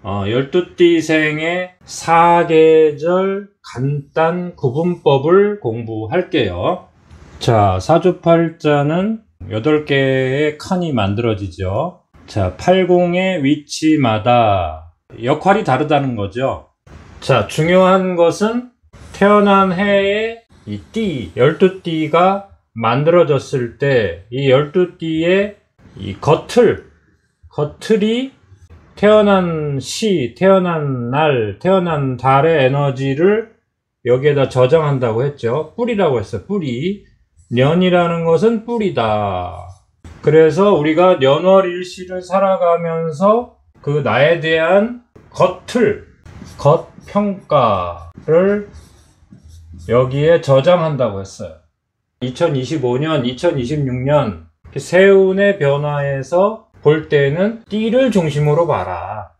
열두띠생의 사계절 간단 구분법을 공부할게요. 자, 사주팔자는 8개의 칸이 만들어지죠. 자, 팔공의 위치마다 역할이 다르다는 거죠. 자, 중요한 것은 태어난 해에 이 띠, 12띠가 만들어졌을 때 이 12띠의 이 겉틀이 태어난 시, 태어난 날, 태어난 달의 에너지를 여기에다 저장한다고 했죠. 뿌리라고 했어요. 뿌리. 년이라는 것은 뿌리다. 그래서 우리가 년월일시를 살아가면서 그 나에 대한 겉평가를 여기에 저장한다고 했어요. 2025년, 2026년 세운의 변화에서 볼 때는 띠를 중심으로 봐라.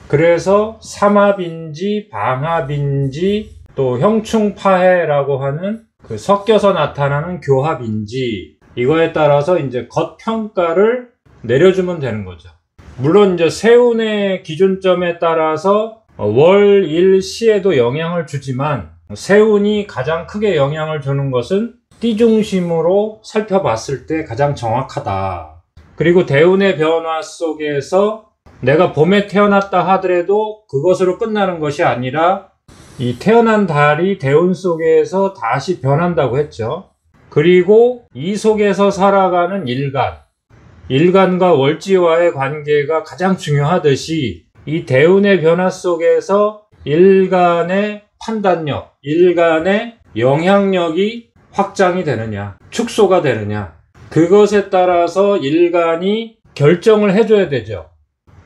그래서 삼합인지 방합인지 또 형충파해라고 하는 그 섞여서 나타나는 교합인지 이거에 따라서 이제 겉평가를 내려주면 되는 거죠. 물론 이제 세운의 기준점에 따라서 월, 일, 시에도 영향을 주지만 세운이 가장 크게 영향을 주는 것은 띠 중심으로 살펴봤을 때 가장 정확하다. 그리고 대운의 변화 속에서 내가 봄에 태어났다 하더라도 그것으로 끝나는 것이 아니라 이 태어난 달이 대운 속에서 다시 변한다고 했죠. 그리고 이 속에서 살아가는 일간과 월지와의 관계가 가장 중요하듯이 이 대운의 변화 속에서 일간의 판단력, 일간의 영향력이 확장이 되느냐, 축소가 되느냐, 그것에 따라서 일간이 결정을 해줘야 되죠.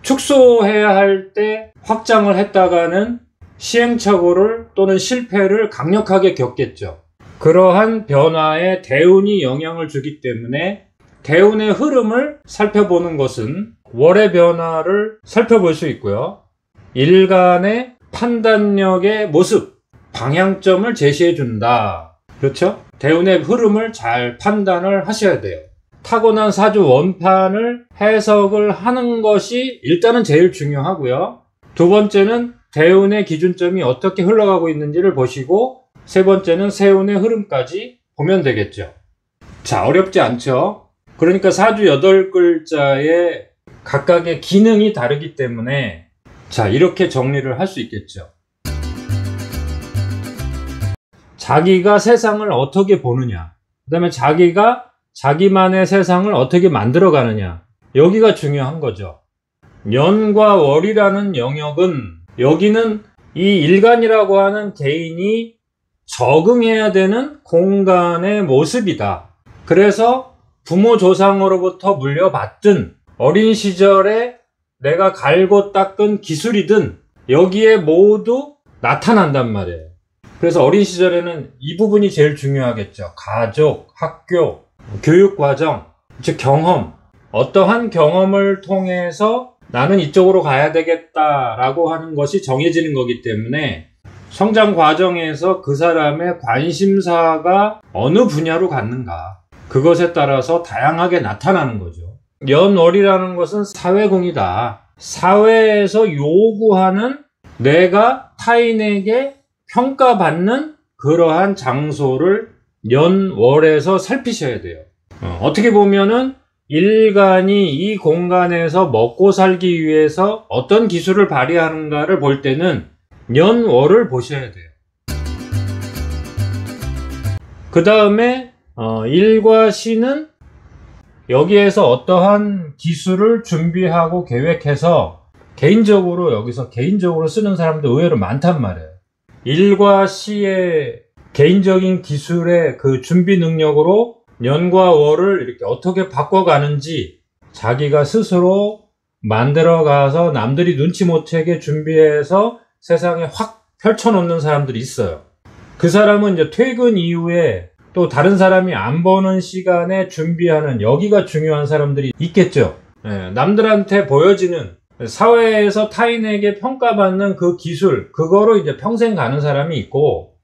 축소해야 할 때 확장을 했다가는 시행착오를 또는 실패를 강력하게 겪겠죠. 그러한 변화에 대운이 영향을 주기 때문에 대운의 흐름을 살펴보는 것은 월의 변화를 살펴볼 수 있고요. 일간의 판단력의 모습, 방향점을 제시해 준다. 그렇죠? 대운의 흐름을 잘 판단을 하셔야 돼요. 타고난 사주 원판을 해석을 하는 것이 일단은 제일 중요하고요. 두 번째는 대운의 기준점이 어떻게 흘러가고 있는지를 보시고 세 번째는 세운의 흐름까지 보면 되겠죠. 자, 어렵지 않죠? 그러니까 사주 8글자에 각각의 기능이 다르기 때문에 자, 이렇게 정리를 할 수 있겠죠. 자기가 세상을 어떻게 보느냐, 그 다음에 자기가 자기만의 세상을 어떻게 만들어가느냐, 여기가 중요한 거죠. 년과 월이라는 영역은 여기는 이 일간이라고 하는 개인이 적응해야 되는 공간의 모습이다. 그래서 부모 조상으로부터 물려받든 어린 시절에 내가 갈고 닦은 기술이든 여기에 모두 나타난단 말이에요. 그래서 어린 시절에는 이 부분이 제일 중요하겠죠. 가족, 학교, 교육과정, 즉 경험. 어떠한 경험을 통해서 나는 이쪽으로 가야 되겠다라고 하는 것이 정해지는 거기 때문에 성장 과정에서 그 사람의 관심사가 어느 분야로 갔는가, 그것에 따라서 다양하게 나타나는 거죠. 연월이라는 것은 사회공이다. 사회에서 요구하는 내가 타인에게 평가받는 그러한 장소를 연월에서 살피셔야 돼요. 어떻게 보면은 일간이 이 공간에서 먹고 살기 위해서 어떤 기술을 발휘하는가를 볼 때는 연월을 보셔야 돼요. 그 다음에 일과 시는 여기에서 어떠한 기술을 준비하고 계획해서 여기서 개인적으로 쓰는 사람도 의외로 많단 말이에요. 일과 시의 개인적인 기술의 그 준비 능력으로 년과 월을 이렇게 어떻게 바꿔가는지 자기가 스스로 만들어가서 남들이 눈치 못 채게 준비해서 세상에 확 펼쳐놓는 사람들이 있어요. 그 사람은 이제 퇴근 이후에 또 다른 사람이 안 보는 시간에 준비하는, 여기가 중요한 사람들이 있겠죠. 남들한테 보여지는, 사회에서 타인에게 평가받는 그 기술, 그거로 이제 평생 가는 사람이 있고,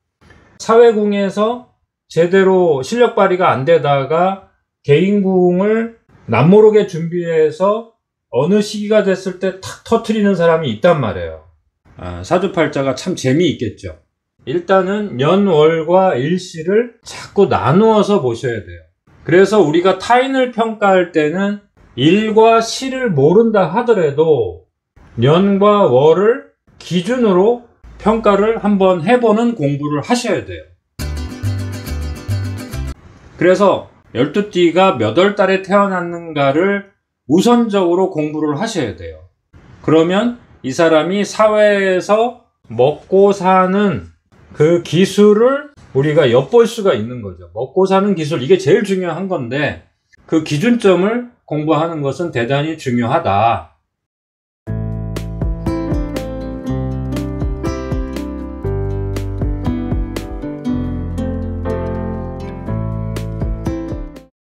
사회궁에서 제대로 실력 발휘가 안 되다가 개인궁을 남모르게 준비해서 어느 시기가 됐을 때 탁 터트리는 사람이 있단 말이에요. 사주팔자가 참 재미있겠죠. 일단은 년월과 일시를 자꾸 나누어서 보셔야 돼요. 그래서 우리가 타인을 평가할 때는 일과 시를 모른다 하더라도 년과 월을 기준으로 평가를 한번 해보는 공부를 하셔야 돼요. 그래서 12띠가 몇 월 달에 태어났는가를 우선적으로 공부를 하셔야 돼요. 그러면 이 사람이 사회에서 먹고 사는 그 기술을 우리가 엿볼 수가 있는 거죠. 먹고 사는 기술, 이게 제일 중요한 건데 그 기준점을 공부하는 것은 대단히 중요하다.